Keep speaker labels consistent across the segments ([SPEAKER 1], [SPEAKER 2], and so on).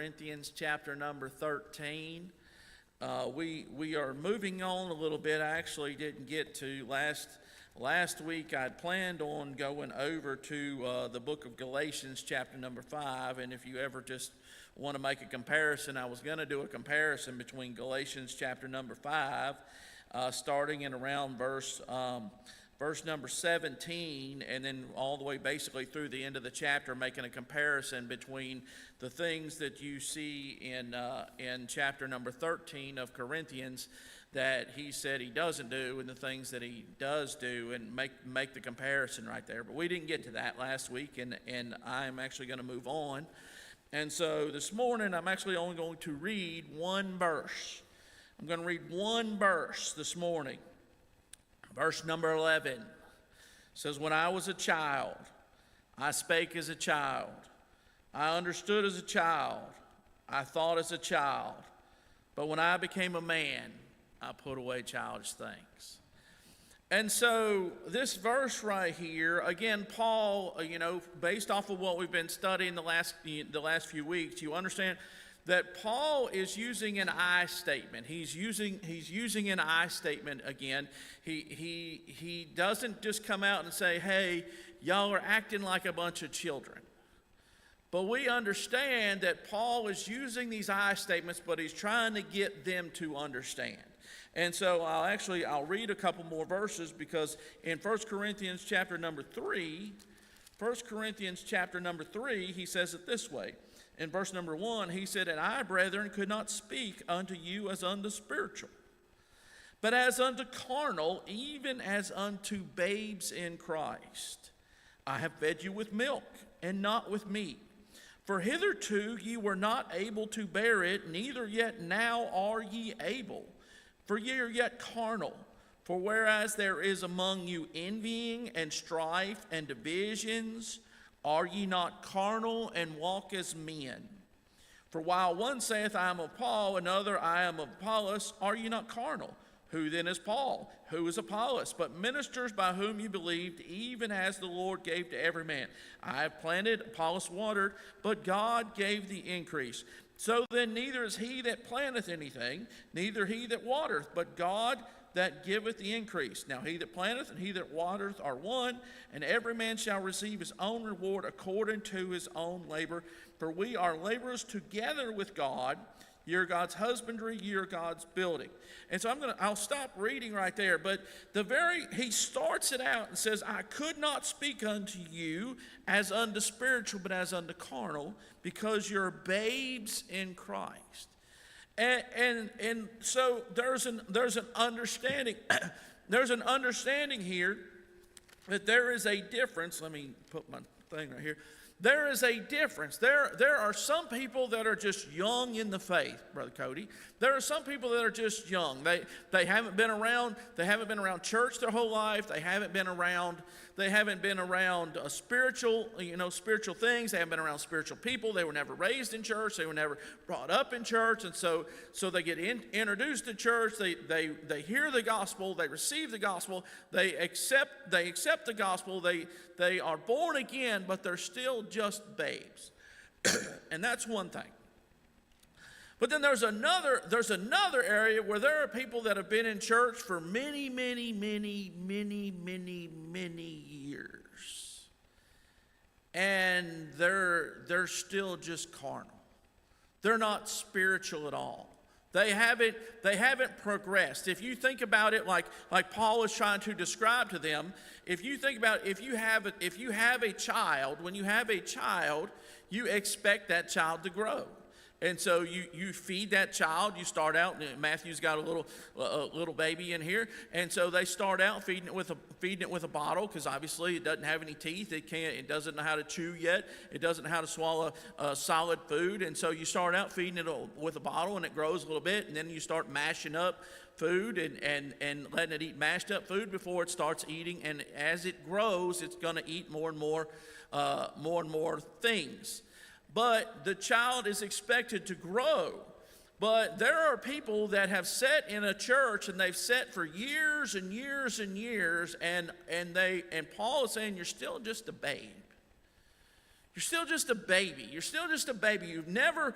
[SPEAKER 1] Corinthians chapter number 13. We are moving on a little bit. I actually didn't get to last week. I'd planned on going over to the book of Galatians chapter number 5, and if you ever just want to make a comparison, I was going to do a comparison between Galatians chapter number 5, starting in around verse number 17, and then all the way basically through the end of the chapter, making a comparison between the things that you see in chapter number 13 of Corinthians that he said he doesn't do, and the things that he does do, and make the comparison right there. But we didn't get to that last week, and I'm actually going to move on. And so this morning, I'm actually only going to read one verse. I'm going to read one verse this morning. Verse number 11 says, "When I was a child, I spake as a child. I understood as a child. I thought as a child. But when I became a man, I put away childish things." And so this verse right here, again, Paul, based off of what we've been studying the last few weeks, you understand that Paul is using an I statement. He's using an I statement again. He doesn't just come out and say, "Hey, y'all are acting like a bunch of children." But we understand that Paul is using these I statements, but he's trying to get them to understand. And so I'll read a couple more verses, because in 1 Corinthians chapter number 3, he says it this way. In verse number 1, he said, "And I, brethren, could not speak unto you as unto spiritual, but as unto carnal, even as unto babes in Christ. I have fed you with milk, and not with meat. For hitherto ye were not able to bear it, neither yet now are ye able. For ye are yet carnal. For whereas there is among you envying and strife and divisions, are ye not carnal and walk as men? For while one saith, I am of Paul, another, I am of Apollos, are ye not carnal? Who then is Paul? Who is Apollos? But ministers by whom you believed, even as the Lord gave to every man. I have planted, Apollos watered, but God gave the increase. So then neither is he that planteth anything, neither he that watereth, but God that giveth the increase. Now he that planteth and he that watereth are one, and every man shall receive his own reward according to his own labor. For we are laborers together with God. Ye are God's husbandry, ye are God's building." And so I'll stop reading right there. But he starts it out and says, "I could not speak unto you as unto spiritual, but as unto carnal, because you're babes in Christ." And so there's an understanding there's an understanding here that there is a difference. Let me put my thing right here. There is a difference. There are some people that are just young in the faith, Brother Cody. There are some people that are just young. They haven't been around church their whole life. They haven't been around spiritual things. They haven't been around spiritual people. They were never raised in church. They were never brought up in church, and so they get introduced to church. They hear the gospel. They receive the gospel. They accept the gospel. They are born again, but they're still just babes. And that's one thing. But then there's another area where there are people that have been in church for many, many, many, many, many, many years. And they're still just carnal. They're not spiritual at all. They haven't progressed. If you think about it like Paul is trying to describe to them, if you think about if you have a child, when you have a child, you expect that child to grow. And so you feed that child. You start out. Matthew's got a little baby in here, and so they start out feeding it with a bottle, because obviously it doesn't have any teeth. It doesn't know how to chew yet. It doesn't know how to swallow solid food, and so you start out feeding it with a bottle, and it grows a little bit, and then you start mashing up food and letting it eat mashed up food before it starts eating. And as it grows, it's going to eat more and more things. But the child is expected to grow. But there are people that have sat in a church, and they've sat for years and years and years, and Paul is saying, you're still just a babe. You're still just a baby. You're still just a baby. You've never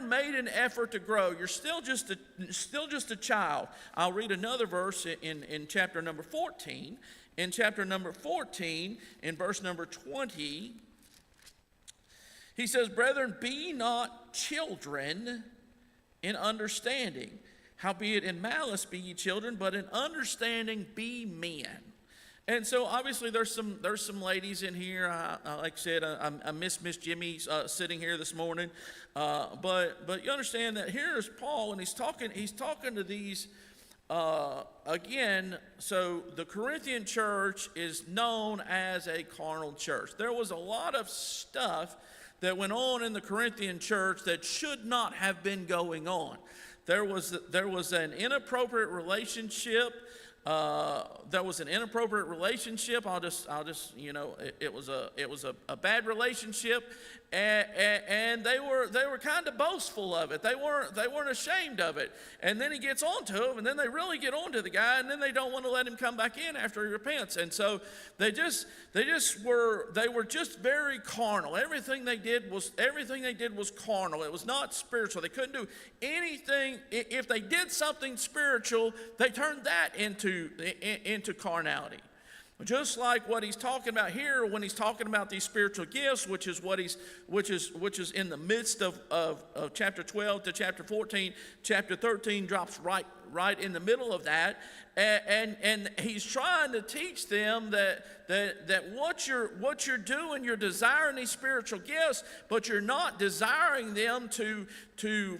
[SPEAKER 1] made an effort to grow. You're still just a child. I'll read another verse in chapter number 14. In chapter number 14, in verse number 20, he says, "Brethren, be not children in understanding. Howbeit in malice be ye children, but in understanding be men." And so obviously there's some ladies in here. Like I said, I miss Miss Jimmy sitting here this morning. But you understand that here's Paul, and he's talking to these again. So the Corinthian church is known as a carnal church. There was a lot of stuff that went on in the Corinthian church that should not have been going on. There was an inappropriate relationship. There was an inappropriate relationship. I'll just it was a bad relationship, and they were kind of boastful of it. They weren't ashamed of it. And then he gets onto them, and then they really get onto the guy, and then they don't want to let him come back in after he repents. And so they were just very carnal. Everything they did was carnal. It was not spiritual. They couldn't do anything. If they did something spiritual, they turned that into carnality. Just like what he's talking about here when he's talking about these spiritual gifts, which is in the midst of chapter 12 to chapter 14. Chapter 13 drops right in the middle of that, and he's trying to teach them that what you're doing, you're desiring these spiritual gifts, but you're not desiring them to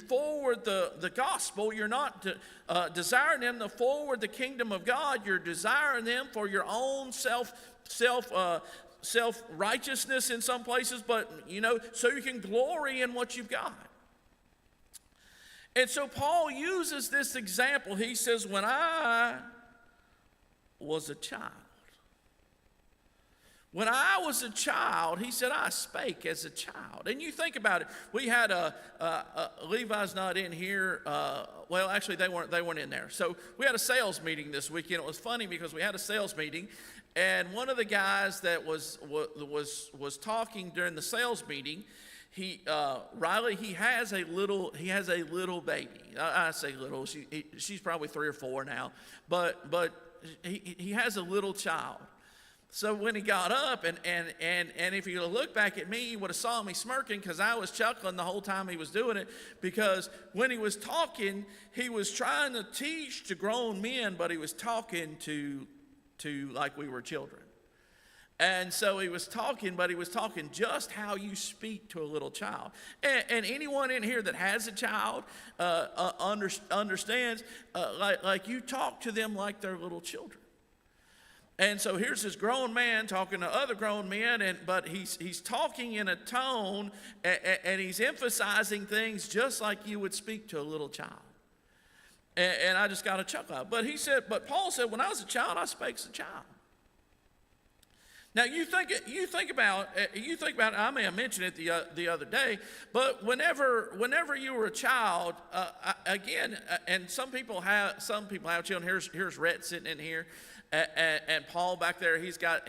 [SPEAKER 1] forward the gospel. You're not desiring them to forward the kingdom of God. You're desiring them for your own self-righteousness in some places, but so you can glory in what you've got. And so Paul uses this example. He says, when I was a child. When I was a child, he said, I spake as a child. And you think about it. We had Levi's not in here. Well, actually, they weren't in there. So we had a sales meeting this weekend. It was funny because we had a sales meeting, and one of the guys that was talking during the sales meeting, Riley, he has a little baby. I say little. She's probably 3 or 4 now, but he has a little child. So when he got up, and if you look back at me, you would have saw me smirking because I was chuckling the whole time he was doing it, because when he was talking, he was trying to teach to grown men, but he was talking to like we were children. And so he was talking, but he was talking just how you speak to a little child. And anyone in here that has a child understands, like you talk to them like they're little children. And so here's this grown man talking to other grown men, but he's talking in a tone, and he's emphasizing things just like you would speak to a little child. And I just got a chuckle out. But Paul said, when I was a child, I spake as a child. Now you think about it, I may have mentioned it the other day, but whenever you were a child, and some people have children. Here's Rhett sitting in here, and Paul back there. He's got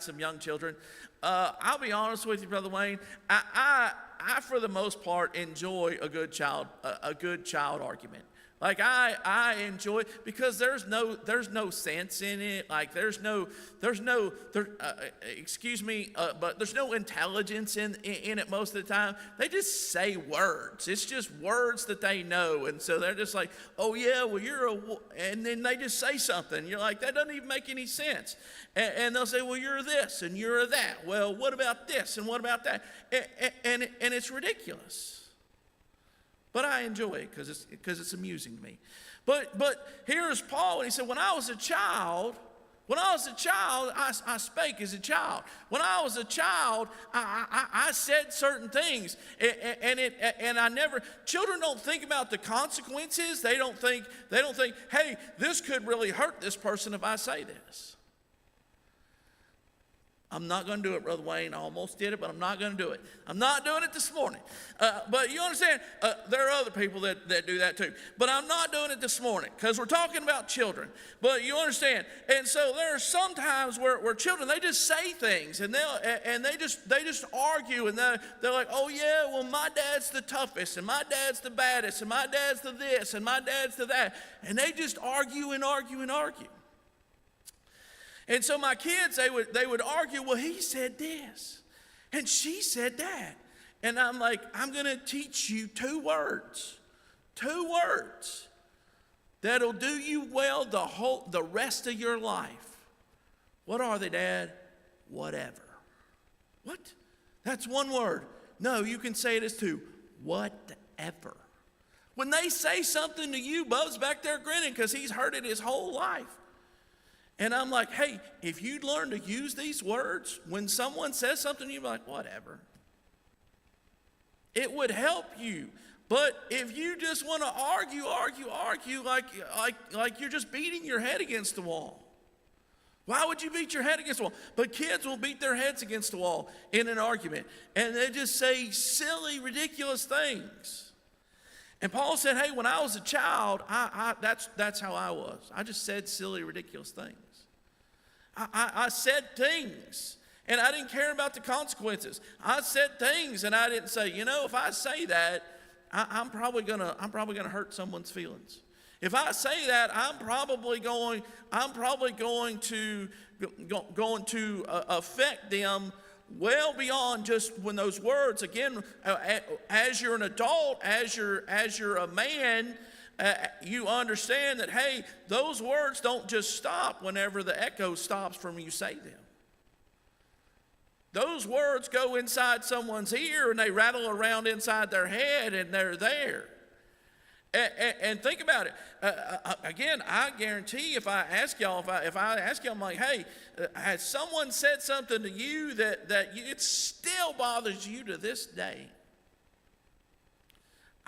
[SPEAKER 1] some young children. I'll be honest with you, Brother Wayne. I for the most part enjoy a good child argument. Like I enjoy it because there's no sense in it. Like there's no intelligence in it most of the time. They just say words. It's just words that they know, and so they're just like, oh yeah, well and then they just say something. You're like, that doesn't even make any sense. And they'll say, well, you're this and you're that. Well, what about this and what about that? And it's ridiculous. But I enjoy it because it's amusing to me. But here's Paul, and he said, when I was a child, I spake as a child. When I was a child, I said certain things, and I never. Children don't think about the consequences. They don't think, hey, this could really hurt this person if I say this. I'm not going to do it, Brother Wayne. I almost did it, but I'm not going to do it. I'm not doing it this morning. But you understand, there are other people that do that too. But I'm not doing it this morning because we're talking about children. But you understand. And so there are some times where children, they just say things and they just argue and they're like, oh yeah, well my dad's the toughest and my dad's the baddest and my dad's the this and my dad's the that. And they just argue and argue and argue. And so my kids, they would argue, well, he said this, and she said that. And I'm like, I'm going to teach you two words that'll do you well the rest of your life. What are they, Dad? Whatever. What? That's one word. No, you can say it as two. Whatever. When they say something to you, Bub's back there grinning because he's heard it his whole life. And I'm like, hey, if you'd learn to use these words, when someone says something, you'd be like, whatever. It would help you. But if you just want to argue like you're just beating your head against the wall. Why would you beat your head against the wall? But kids will beat their heads against the wall in an argument. And they just say silly, ridiculous things. And Paul said, hey, when I was a child, that's how I was. I just said silly, ridiculous things. I said things, and I didn't care about the consequences. I said things, and I didn't say, if I say that, I'm probably gonna hurt someone's feelings. If I say that, I'm probably going to affect them well beyond just when those words, again, as you're an adult, as you're a man, you understand that, hey, those words don't just stop whenever the echo stops from you say them. Those words go inside someone's ear and they rattle around inside their head and they're there. And think about it. Again, I guarantee if I ask y'all, I'm like, hey, has someone said something to you that it still bothers you to this day?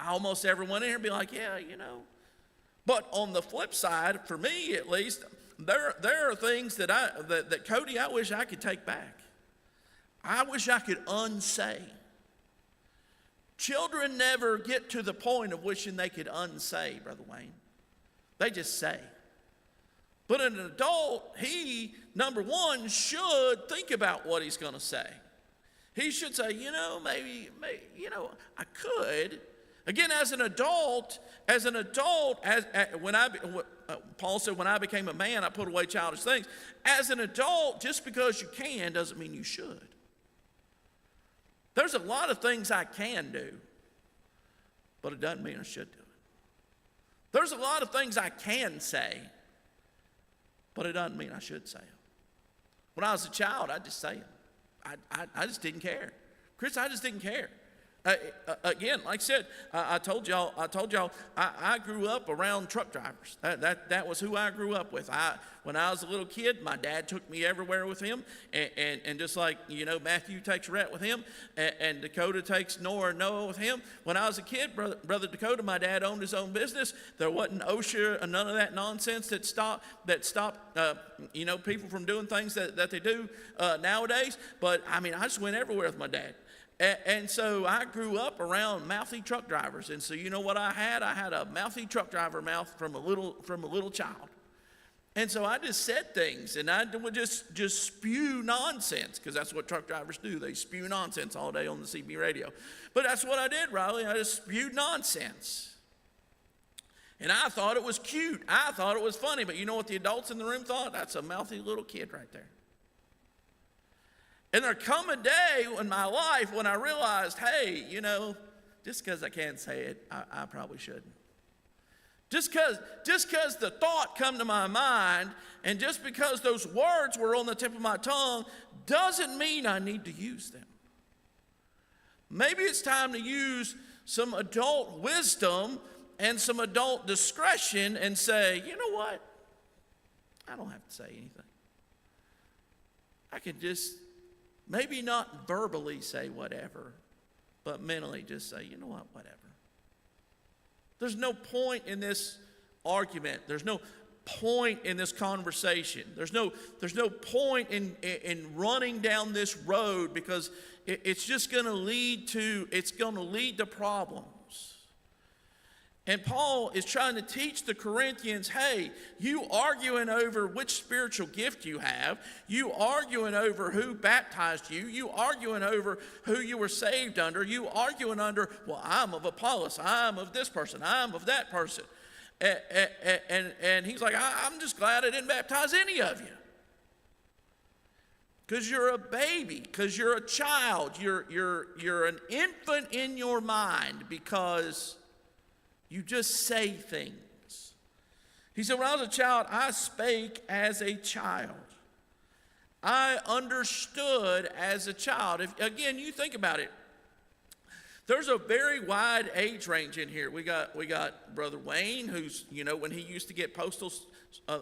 [SPEAKER 1] Almost everyone in here be like, yeah, But on the flip side, for me at least, there are things that Cody, I wish I could take back. I wish I could unsay. Children never get to the point of wishing they could unsay, Brother Wayne. They just say. But an adult, he, number one, should think about what he's going to say. He should say, maybe, I could. Again, as an adult, Paul said, when I became a man, I put away childish things. As an adult, just because you can doesn't mean you should. There's a lot of things I can do, but it doesn't mean I should do it. There's a lot of things I can say, but it doesn't mean I should say them. When I was a child, I'd just say them. I just didn't care. Chris, I just didn't care. Again, like I said, I told y'all, I grew up around truck drivers. That was who I grew up with. When I was a little kid, my dad took me everywhere with him, and just like Matthew takes Rhett with him, and Dakota takes Noah with him. When I was a kid, brother Dakota, my dad owned his own business. There wasn't OSHA and none of that nonsense that stopped people from doing things that they do nowadays. But I mean, I just went everywhere with my dad. And so I grew up around mouthy truck drivers. And so you know what I had? I had a mouthy truck driver mouth from a little child. And so I just said things, and I would just spew nonsense, because that's what truck drivers do. They spew nonsense all day on the CB radio. But that's what I did, Riley. I just spewed nonsense. And I thought it was cute. I thought it was funny. But you know what the adults in the room thought? That's a mouthy little kid right there. And there come a day in my life when I realized, hey, just because I can't say it, I probably shouldn't. Just because the thought come to my mind, and just because those words were on the tip of my tongue, doesn't mean I need to use them. Maybe it's time to use some adult wisdom and some adult discretion and say, you know what? I don't have to say anything. I can just maybe not verbally say whatever, but mentally just say, you know what, whatever. There's no point in this argument. point in this conversation. There's no point in running down this road, because it's just going to lead to problems. And Paul is trying to teach the Corinthians, hey, you arguing over which spiritual gift you have, you arguing over who baptized you, you arguing over who you were saved under, you arguing under, well, I'm of Apollos, I'm of this person, I'm of that person. And he's like, I'm just glad I didn't baptize any of you. Because you're a baby, because you're a child, you're an infant in your mind, because you just say things. He said, when I was a child, I spake as a child. I understood as a child. Again, you think about it. There's a very wide age range in here. We got Brother Wayne, who's, when he used to get postal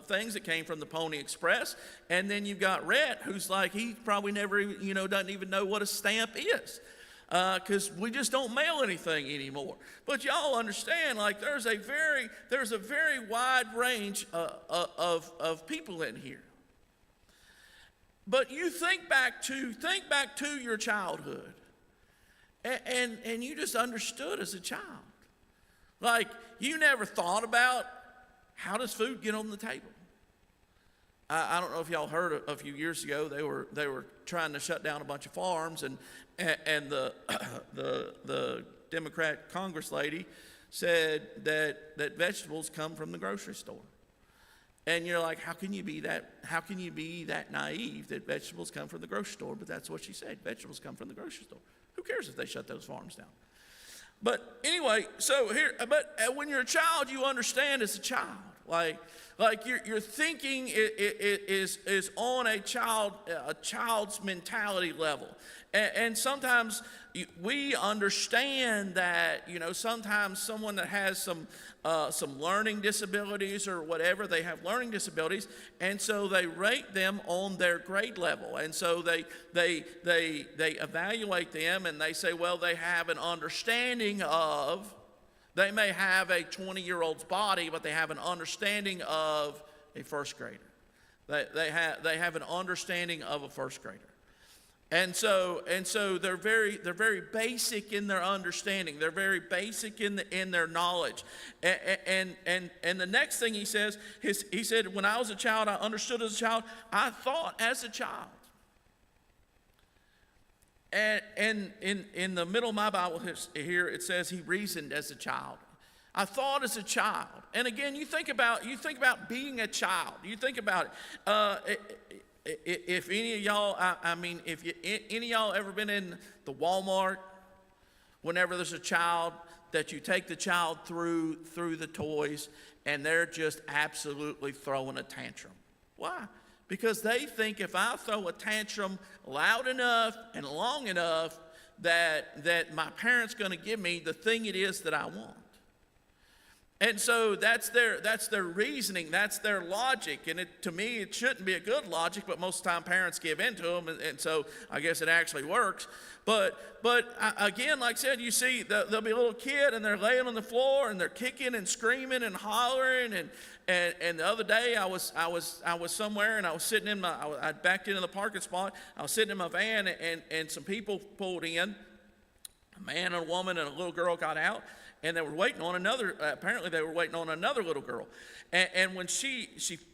[SPEAKER 1] things that came from the Pony Express. And then you've got Rhett, who's like, he probably never, doesn't even know what a stamp is. Because we just don't mail anything anymore. But y'all understand, like, there's a very wide range of people in here. But you think back to your childhood, and you just understood as a child. Like, you never thought about, how does food get on the table? I don't know if y'all heard a few years ago, they were trying to shut down a bunch of farms, and the Democrat Congress lady said that vegetables come from the grocery store. And you're like, how can you be that naive that vegetables come from the grocery store? But that's what she said. Vegetables come from the grocery store. Who cares if they shut those farms down? But anyway, when you're a child, you understand as a child. Like your thinking is on a child's mentality level. And sometimes we understand that, sometimes someone that has some learning disabilities or whatever, they have learning disabilities, and so they rate them on their grade level. And so they evaluate them, and they say, well, they have an understanding of, they may have a 20-year-old's body, but they have an understanding of a first grader. They have an understanding of a first grader. And so they're very basic in their understanding. They're very basic in their knowledge. And the next thing he says is, he said, when I was a child, I understood as a child, I thought as a child. And in the middle of my Bible here, it says he reasoned as a child. I thought as a child. And again, you think about being a child. You think about it. If any of y'all, any of y'all ever been in the Walmart, whenever there's a child, that you take the child through the toys, and they're just absolutely throwing a tantrum. Why? Because they think if I throw a tantrum loud enough and long enough, that my parent's going to give me the thing it is that I want. And so that's their reasoning, that's their logic. And to me, it shouldn't be a good logic, but most of the time parents give in to them, and so I guess it actually works. But again, like I said, you see, there'll be a little kid, and they're laying on the floor, and they're kicking and screaming and hollering. And the other day, I was somewhere, and I was sitting I backed into the parking spot. I was sitting in my van, and some people pulled in. A man and a woman and a little girl got out. And they were waiting on apparently they were waiting on another little girl. And when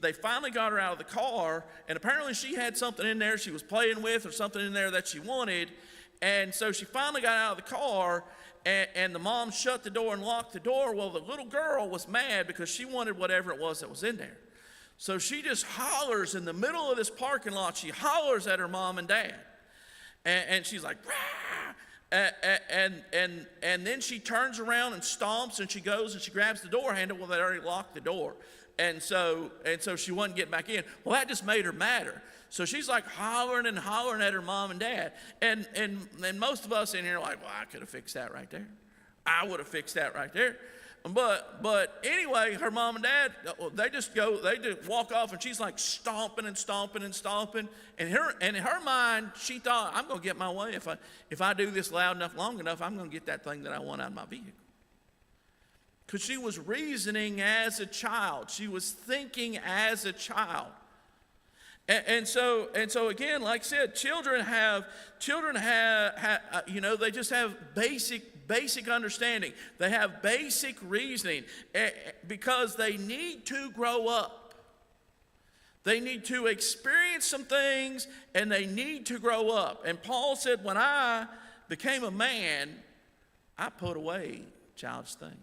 [SPEAKER 1] they finally got her out of the car, and apparently she had something in there she was playing with, or something in there that she wanted. And so she finally got out of the car, and the mom shut the door and locked the door. Well, the little girl was mad because she wanted whatever it was that was in there. So she just hollers in the middle of this parking lot. She hollers at her mom and dad. And she's like, "Rah!" And then she turns around and stomps, and she goes and she grabs the door handle. Well, they already locked the door, and so she wasn't getting back in. Well, that just made her madder. So she's like hollering and hollering at her mom and dad. And most of us in here are like, well, I could have fixed that right there. I would have fixed that right there. But anyway, her mom and dad, they just walk off, and she's like stomping and stomping and stomping. And in her mind, she thought, I'm going to get my way. If I do this loud enough, long enough, I'm going to get that thing that I want out of my vehicle. because she was reasoning as a child. She was thinking as a child. And so again, like I said, children have they just have basic understanding. They have basic reasoning because they need to grow up. They need to experience some things, and they need to grow up. And Paul said, when I became a man, I put away childish things.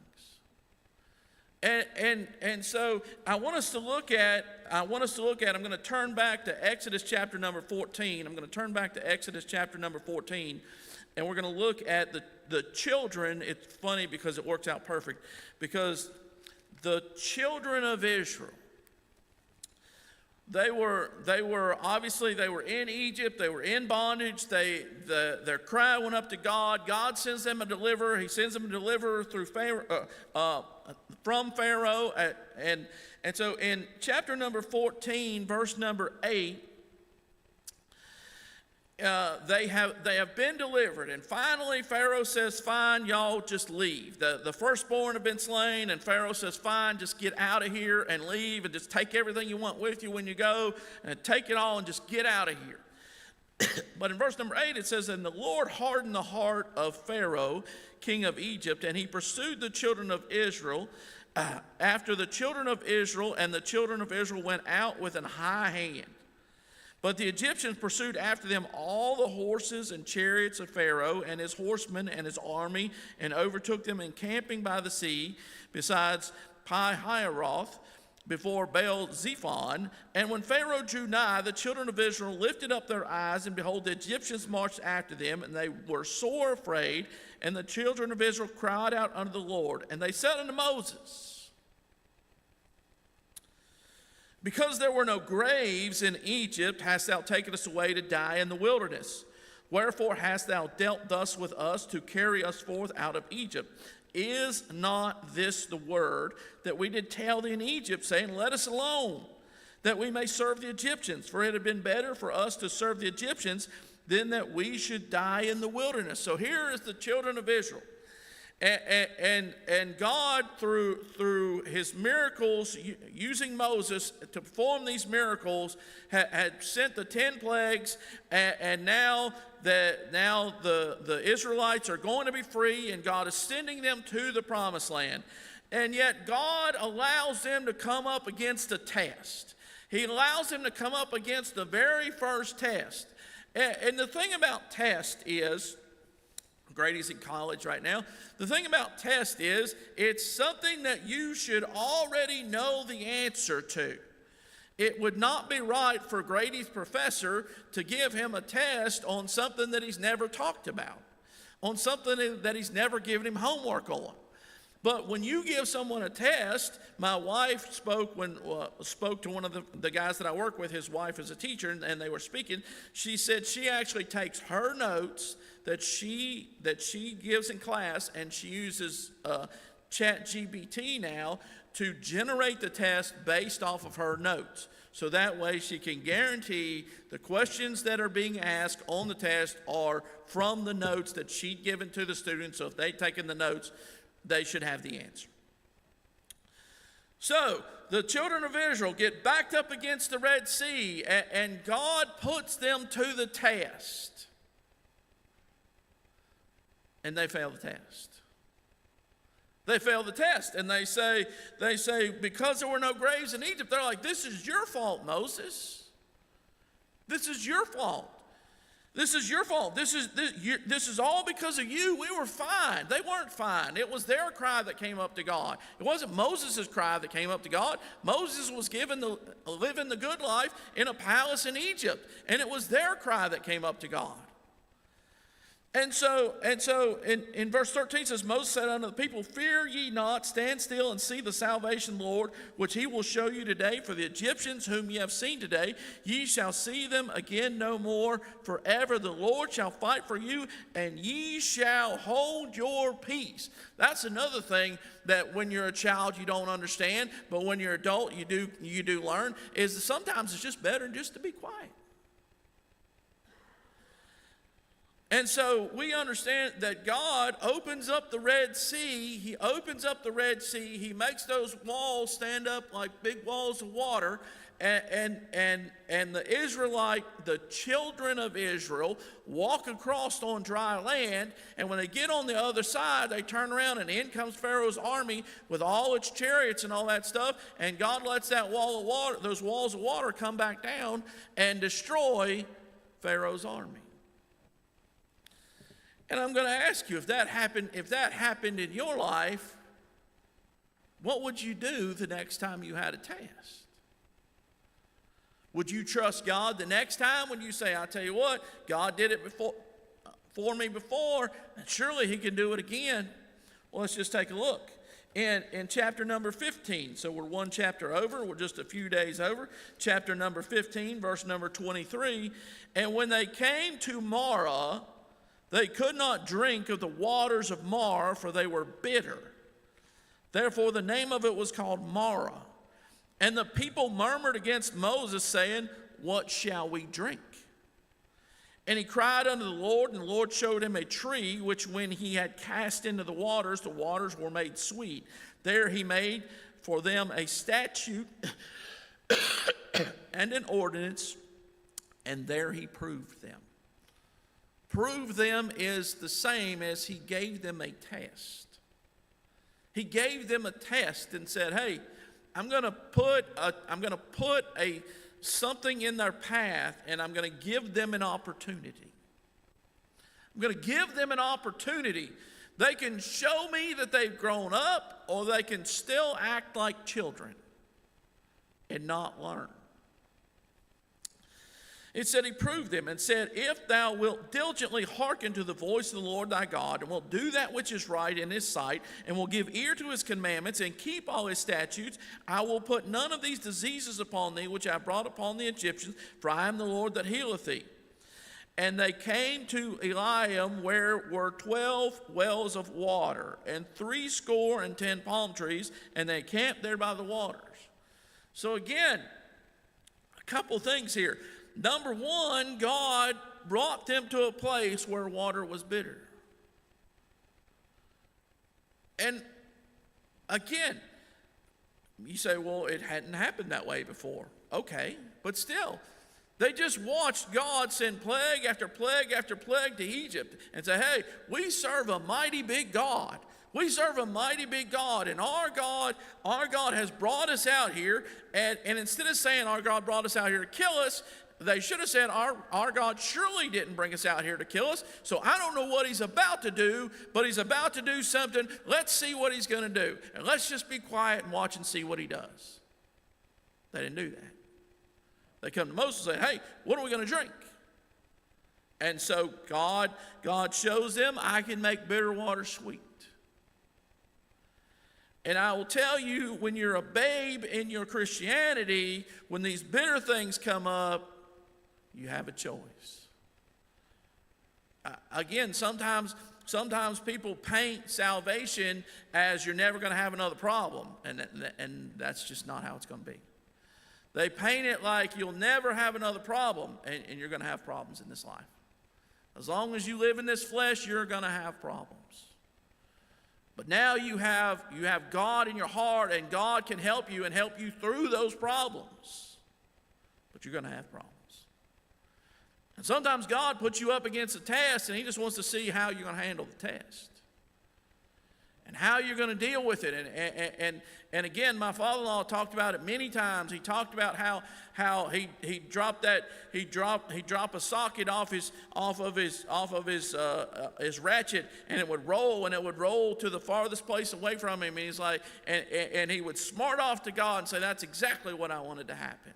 [SPEAKER 1] And so I want us to look at, I'm going to turn back to Exodus chapter number 14. I'm going to turn back to Exodus chapter number 14, and we're going to look at the children. It's funny because it works out perfect, because the children of Israel, they were in Egypt. They were in bondage. Their cry went up to God. God sends them a deliverer. He sends them a deliverer through Pharaoh, from Pharaoh. And so in chapter number 14, verse number 8, they have been delivered, and finally Pharaoh says, fine, y'all just leave. The firstborn have been slain, and Pharaoh says, fine, just get out of here and leave, and just take everything you want with you when you go, and take it all and just get out of here. But in verse number 8 it says, and the Lord hardened the heart of Pharaoh, king of Egypt, and he pursued the children of Israel after the children of Israel, and the children of Israel went out with an high hand. But the Egyptians pursued after them all the horses and chariots of Pharaoh and his horsemen and his army, and overtook them encamping by the sea, besides Pi-hahiroth, before Baal-zephon. And when Pharaoh drew nigh, the children of Israel lifted up their eyes, and behold, the Egyptians marched after them, and they were sore afraid. And the children of Israel cried out unto the Lord, and they said unto Moses, because there were no graves in Egypt, hast thou taken us away to die in the wilderness? Wherefore hast thou dealt thus with us, to carry us forth out of Egypt? Is not this the word that we did tell thee in Egypt, saying, let us alone, that we may serve the Egyptians? For it had been better for us to serve the Egyptians than that we should die in the wilderness. So here is the children of Israel. And God, through his miracles, using Moses to perform these miracles, had sent the 10 plagues, and now the Israelites are going to be free, and God is sending them to the promised land. And yet God allows them to come up against a test. He allows them to come up against the very first test. And the thing about test is, Grady's in college right now. The thing about test is, it's something that you should already know the answer to. It would not be right for Grady's professor to give him a test on something that he's never talked about, on something that he's never given him homework on. But when you give someone a test, my wife spoke to one of the guys that I work with. His wife is a teacher, and they were speaking. She said she actually takes her notes that she gives in class, and she uses ChatGPT now to generate the test based off of her notes. So that way she can guarantee the questions that are being asked on the test are from the notes that she'd given to the students. So if they've taken the notes, they should have the answer. So the children of Israel get backed up against the Red Sea, and God puts them to the test. And they fail the test. They fail the test, and they say, because there were no graves in Egypt, they're like, this is your fault, Moses. This is your fault. This is your fault. This is all because of you. We were fine. They weren't fine. It was their cry that came up to God. It wasn't Moses' cry that came up to God. Moses was living the good life in a palace in Egypt, and it was their cry that came up to God. And so in verse 13 it says, Moses said unto the people, fear ye not, stand still and see the salvation, Lord, which he will show you today. For the Egyptians whom ye have seen today, ye shall see them again no more forever. The Lord shall fight for you, and ye shall hold your peace. That's another thing that when you're a child you don't understand, but when you're an adult you do learn, is that sometimes it's just better just to be quiet. And so we understand that God opens up the Red Sea. He opens up the Red Sea. He makes those walls stand up like big walls of water. And the children of Israel walk across on dry land. And when they get on the other side, they turn around and in comes Pharaoh's army with all its chariots and all that stuff. And God lets that wall of water, those walls of water, come back down and destroy Pharaoh's army. And I'm going to ask you, if that happened in your life, what would you do the next time you had a test? Would you trust God the next time when you say, I tell you what, God did it for me before, and surely he can do it again? Well, let's just take a look. In chapter number 15, so we're one chapter over, we're just a few days over, chapter number 15, verse number 23, and when they came to Marah, they could not drink of the waters of Marah, for they were bitter. Therefore the name of it was called Marah. And the people murmured against Moses, saying, what shall we drink? And he cried unto the Lord, and the Lord showed him a tree, which when he had cast into the waters were made sweet. There he made for them a statute and an ordinance, and there he proved them. Prove them is the same as he gave them a test. He gave them a test and said, hey, I'm going to put something in their path, and I'm going to give them an opportunity. I'm going to give them an opportunity. They can show me that they've grown up, or they can still act like children and not learn. It said he proved them and said, if thou wilt diligently hearken to the voice of the Lord thy God, and wilt do that which is right in his sight, and will give ear to his commandments, and keep all his statutes, I will put none of these diseases upon thee, which I brought upon the Egyptians, for I am the Lord that healeth thee. And they came to Eliam, where were 12 wells of water, and 70 palm trees, and they camped there by the waters. So again, a couple things here. Number one, God brought them to a place where water was bitter. And again, you say, well, it hadn't happened that way before. Okay, but still, they just watched God send plague after plague after plague to Egypt and say, hey, we serve a mighty big God. We serve a mighty big God, and our God has brought us out here, and instead of saying our God brought us out here to kill us, they should have said, our God surely didn't bring us out here to kill us, so I don't know what he's about to do, but he's about to do something. Let's see what he's going to do, and let's just be quiet and watch and see what he does. They didn't do that. They come to Moses and say, hey, what are we going to drink? And so God shows them, I can make bitter water sweet. And I will tell you, when you're a babe in your Christianity, when these bitter things come up, you have a choice. Again, sometimes people paint salvation as you're never going to have another problem, and that's just not how it's going to be. They paint it like you'll never have another problem, and you're going to have problems in this life. As long as you live in this flesh, you're going to have problems. But now you have God in your heart, and God can help you and help you through those problems. But you're going to have problems. And sometimes God puts you up against a test, and he just wants to see how you're going to handle the test and how you're going to deal with it. And again, my father-in-law talked about it many times. He talked about how he dropped a socket off of his ratchet, and it would roll to the farthest place away from him. And he's like, and he would smart off to God and say, that's exactly what I wanted to happen.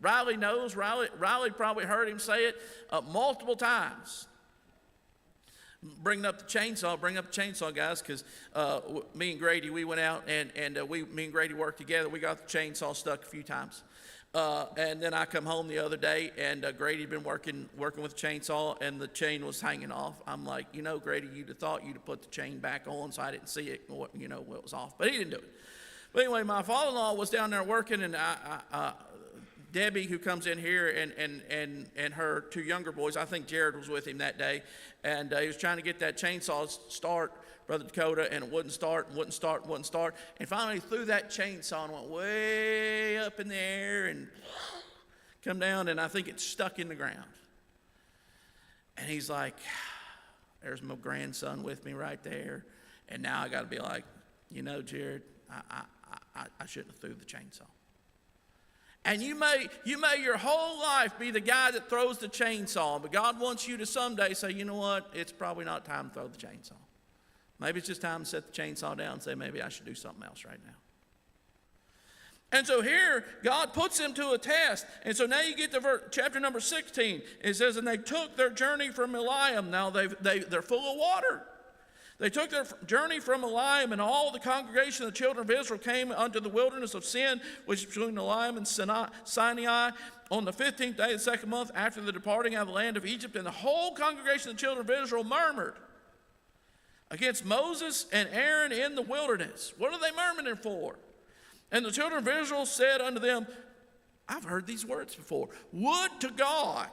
[SPEAKER 1] Riley knows. Riley probably heard him say it multiple times. Bring up the chainsaw, guys, because me and Grady, we went out and me and Grady worked together. We got the chainsaw stuck a few times. And then I come home the other day, and Grady had been working with the chainsaw, and the chain was hanging off. I'm like, Grady, you'd have thought you'd have put the chain back on so I didn't see it, what was off. But he didn't do it. But anyway, my father-in-law was down there working, and Debbie, who comes in here, and her two younger boys, I think Jared was with him that day, and he was trying to get that chainsaw to start, Brother Dakota, and it wouldn't start. And finally he threw that chainsaw and went way up in the air and come down, and I think it stuck in the ground. And he's like, there's my grandson with me right there. And now I got to be like, Jared, I shouldn't have threw the chainsaw. And you may your whole life be the guy that throws the chainsaw, but God wants you to someday say, you know what, it's probably not time to throw the chainsaw. Maybe it's just time to set the chainsaw down and say, maybe I should do something else right now. And so here, God puts him to a test. And so now you get to chapter number 16. It says, and they took their journey from Elim. Now they're full of water. They took their journey from Elim, and all the congregation of the children of Israel came unto the wilderness of Sin, which is between Elim and Sinai, on the 15th day of the second month after the departing out of the land of Egypt. And the whole congregation of the children of Israel murmured against Moses and Aaron in the wilderness. What are they murmuring for? And the children of Israel said unto them, I've heard these words before. Would to God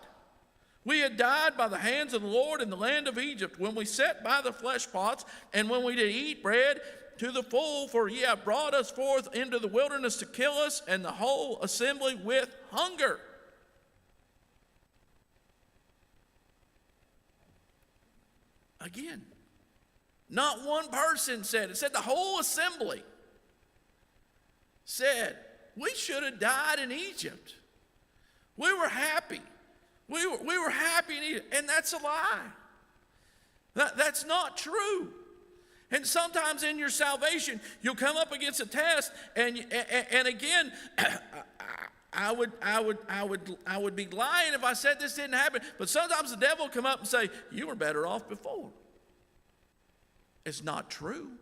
[SPEAKER 1] we had died by the hands of the Lord in the land of Egypt, when we sat by the flesh pots, and when we did eat bread to the full, for ye have brought us forth into the wilderness to kill us, and the whole assembly with hunger. Again, not one person said it. Said the whole assembly said, we should have died in Egypt. We were happy. We were happy in Egypt. And that's a lie. That's not true. And sometimes in your salvation, you'll come up against a test, and again, I would be lying if I said this didn't happen. But sometimes the devil will come up and say, you were better off before. It's not true.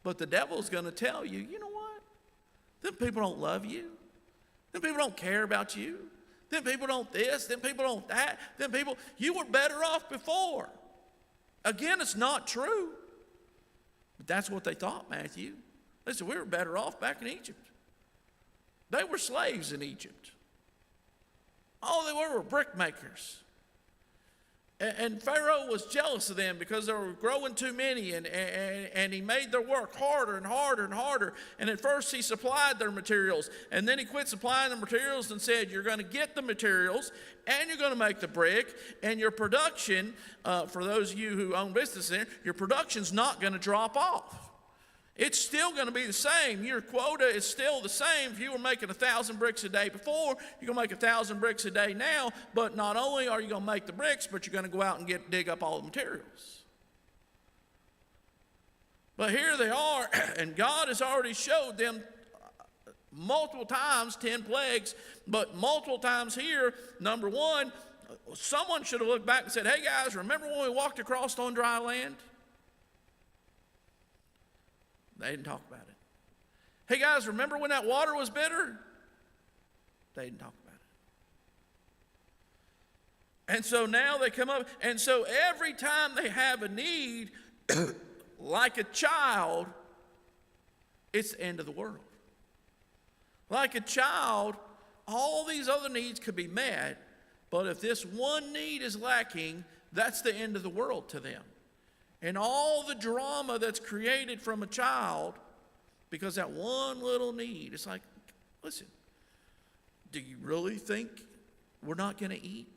[SPEAKER 1] But the devil's going to tell you, you know what? Them people don't love you. Them people don't care about you. Them people don't this. Them people don't that. Them people, you were better off before. Again, it's not true. But that's what they thought, Matthew. They said, we were better off back in Egypt. They were slaves in Egypt. All they were brickmakers. And Pharaoh was jealous of them because they were growing too many, and he made their work harder and harder and harder. And at first he supplied their materials, and then he quit supplying the materials and said, you're going to get the materials, and you're going to make the brick, and your production, for those of you who own business there, your production's not going to drop off. It's still going to be the same. Your quota is still the same. If you were making 1,000 bricks a day before, you're going to make 1,000 bricks a day now. But not only are you going to make the bricks, but you're going to go out and dig up all the materials. But here they are, and God has already showed them multiple times, 10 plagues, but multiple times here. Number one, someone should have looked back and said, hey guys, remember when we walked across on dry land? They didn't talk about it. Hey guys, remember when that water was bitter? They didn't talk about it. And so now they come up, and so every time they have a need, like a child, it's the end of the world. Like a child, all these other needs could be met, but if this one need is lacking, that's the end of the world to them. And all the drama that's created from a child, because that one little need, it's like, listen, do you really think we're not going to eat?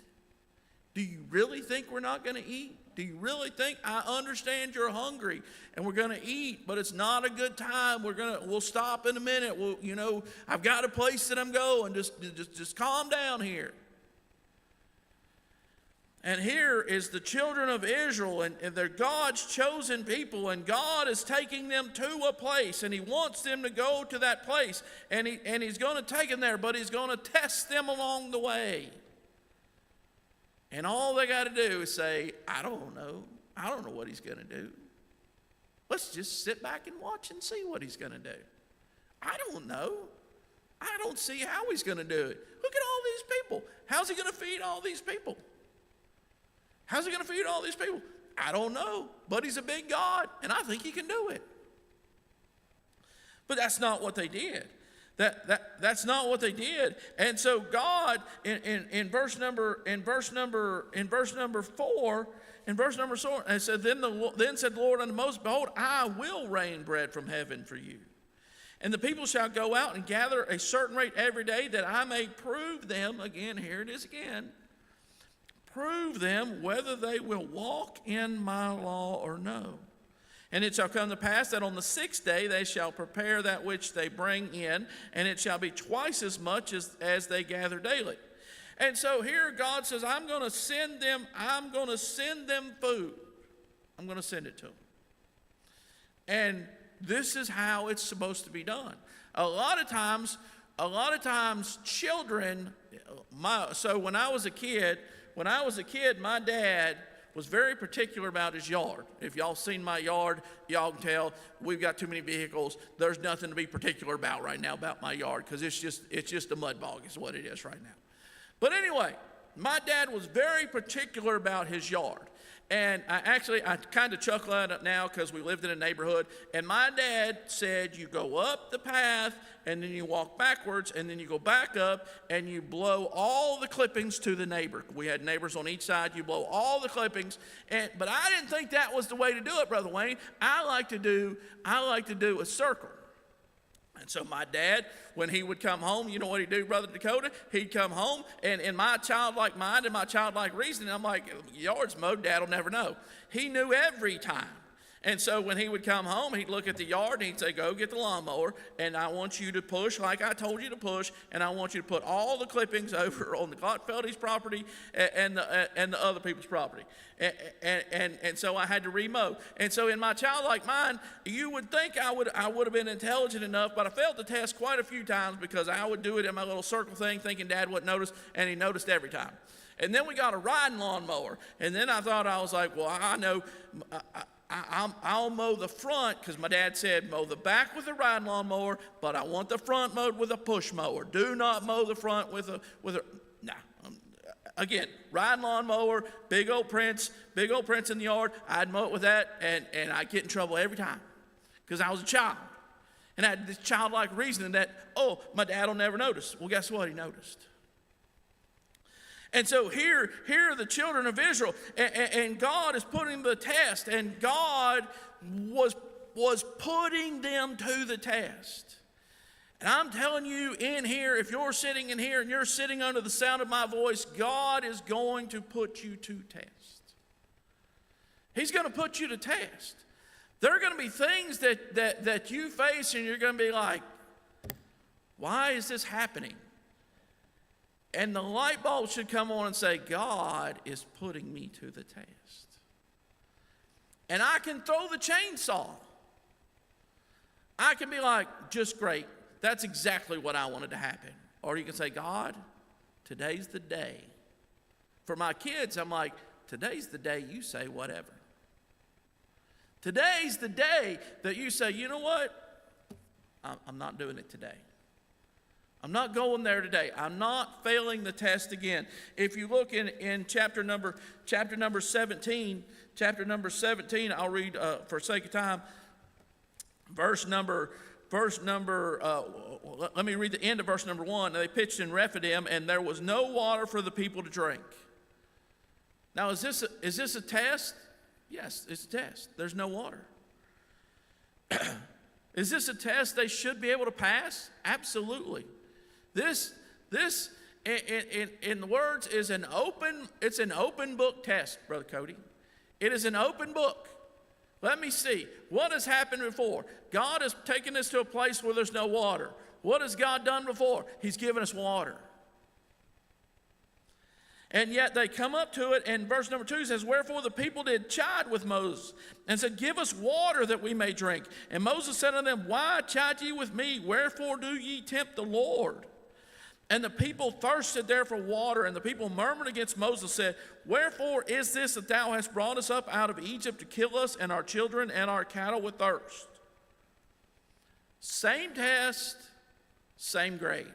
[SPEAKER 1] Do you really think we're not going to eat? Do you really think, I understand you're hungry and we're going to eat, but it's not a good time. We'll stop in a minute. I've got a place that I'm going. Just calm down here. And here is the children of Israel, and they're God's chosen people, and God is taking them to a place, and he wants them to go to that place, and he's going to take them there, but he's going to test them along the way. And all they got to do is say, I don't know what he's going to do. Let's just sit back and watch and see what he's going to do. I don't know. I don't see how he's going to do it. Look at all these people. How's he going to feed all these people? How's he going to feed all these people? I don't know, but he's a big God, and I think he can do it. But that's not what they did. That's not what they did. And so God, in verse number 4, and said, then said the Lord unto Moses, behold, I will rain bread from heaven for you. And the people shall go out and gather a certain rate every day, that I may prove them, again, here it is again, prove them whether they will walk in my law or no. And it shall come to pass that on the 6th day they shall prepare that which they bring in, and it shall be twice as much as they gather daily. And so here God says, I'm going to send them food. I'm going to send it to them. And this is how it's supposed to be done. A lot of times children, so when I was a kid, my dad was very particular about his yard. If y'all seen my yard, y'all can tell we've got too many vehicles. There's nothing to be particular about right now about my yard, because it's just a mud bog is what it is right now. But anyway, my dad was very particular about his yard. And I kind of chuckle at it now because we lived in a neighborhood. And my dad said, you go up the path, and then you walk backwards, and then you go back up, and you blow all the clippings to the neighbor. We had neighbors on each side. You blow all the clippings. But I didn't think that was the way to do it, Brother Wayne. I like to do a circle. And so my dad, when he would come home, you know what he'd do, Brother Dakota? He'd come home, and in my childlike mind and my childlike reasoning, I'm like, yard's mowed, Dad will never know. He knew every time. And so when he would come home, he'd look at the yard, and he'd say, go get the lawnmower, and I want you to push like I told you to push, and I want you to put all the clippings over on the Gotfeldy's property and the other people's property. And so I had to remow. And so in my childlike mind, you would think I would have been intelligent enough, but I failed the test quite a few times because I would do it in my little circle thing thinking Dad wouldn't notice, and he noticed every time. And then we got a riding lawnmower, and then I was like, well, I know I'll mow the front, because my dad said mow the back with a riding lawnmower, but I want the front mowed with a push mower. Do not mow the front with a nah. Again, riding lawnmower, big old prints in the yard. I'd mow it with that, and I'd get in trouble every time because I was a child. And I had this childlike reasoning that, oh, my dad will never notice. Well, guess what? He noticed. And so here are the children of Israel, and God is putting them to the test, and God was putting them to the test. And I'm telling you in here, if you're sitting in here and you're sitting under the sound of my voice, God is going to put you to test. He's going to put you to test. There are going to be things that you face, and you're going to be like, why is this happening? And the light bulb should come on and say, God is putting me to the test. And I can throw the chainsaw. I can be like, just great. That's exactly what I wanted to happen. Or you can say, God, today's the day. For my kids, I'm like, today's the day you say whatever. Today's the day that you say, you know what? I'm not doing it today. I'm not going there today. I'm not failing the test again. If you look in chapter number 17, I'll read for sake of time, let me read the end of verse number 1. They pitched in Rephidim, and there was no water for the people to drink. Now, is this a test? Yes, it's a test. There's no water. Is this a test they should be able to pass? Absolutely. This in the words is an open book test, Brother Cody. It is an open book. Let me see. What has happened before? God has taken us to a place where there's no water. What has God done before? He's given us water. And yet they come up to it, and verse number 2 says, wherefore the people did chide with Moses, and said, give us water that we may drink. And Moses said unto them, why chide ye with me? Wherefore do ye tempt the Lord? And the people thirsted there for water, and the people murmured against Moses, said, wherefore is this that thou hast brought us up out of Egypt to kill us and our children and our cattle with thirst? Same test, same grade.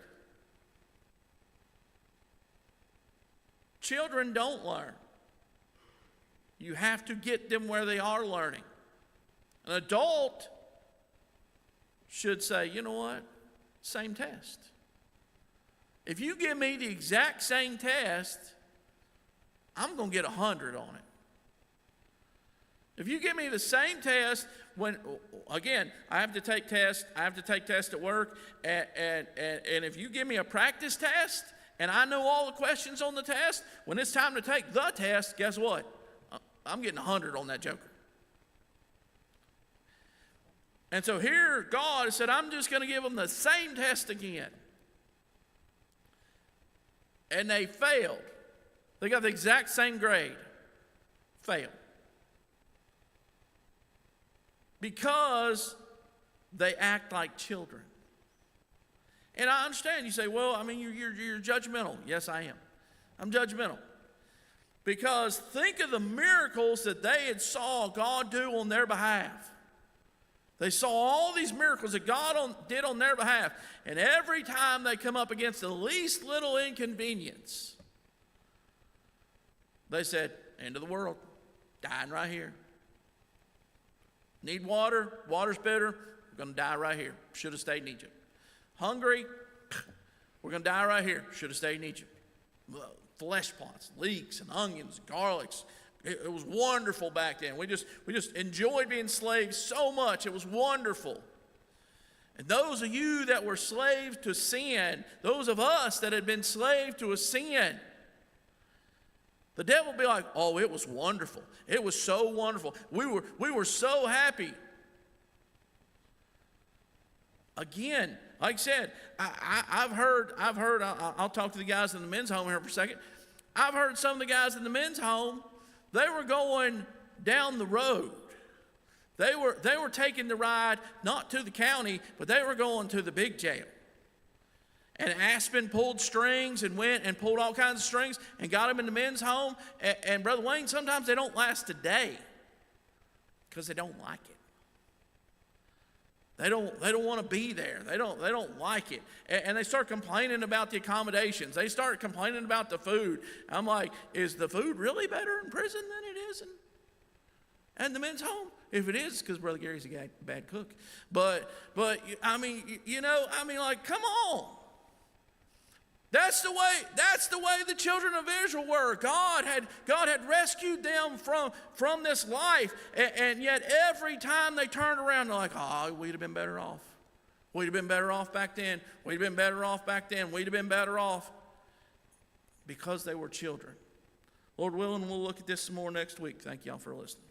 [SPEAKER 1] Children don't learn. You have to get them where they are learning. An adult should say, you know what? Same test. If you give me the exact same test, I'm going to get 100 on it. If you give me the same test, again, I have to take tests at work, and if you give me a practice test, and I know all the questions on the test, when it's time to take the test, guess what? I'm getting 100 on that joker. And so here, God said, I'm just going to give them the same test again. And they failed. They got the exact same grade. Failed. Because they act like children. And I understand. You say, well, I mean, you're judgmental. Yes, I am. I'm judgmental. Because think of the miracles that they had saw God do on their behalf. They saw all these miracles that God did on their behalf. And every time they come up against the least little inconvenience, they said, end of the world, dying right here. Need water, water's bitter, we're going to die right here. Should have stayed in Egypt. Hungry, we're going to die right here. Should have stayed in Egypt. Flesh pots, leeks and onions, garlics. It was wonderful back then. We just enjoyed being slaves so much. It was wonderful. And those of you that were slaves to sin, those of us that had been slaves to a sin, the devil would be like, oh, it was wonderful. It was so wonderful. We were so happy. Again, like I said, I've heard, I'll talk to the guys in the men's home here for a second. I've heard some of the guys in the men's home, they were going down the road. They were taking the ride not to the county, but they were going to the big jail. And Aspen pulled strings and went and pulled all kinds of strings and got them in the men's home. And Brother Wayne, sometimes they don't last a day because they don't like it. They don't want to be there. They don't like it. And they start complaining about the accommodations. They start complaining about the food. I'm like, is the food really better in prison than it is in the men's home? If it is, because Brother Gary's a bad cook. But I mean, like, come on. That's the way the children of Israel were. God had rescued them from this life, and yet every time they turned around, they're like, oh, we'd have been better off. We'd have been better off back then. We'd have been better off back then. We'd have been better off because they were children. Lord willing, we'll look at this some more next week. Thank y'all for listening.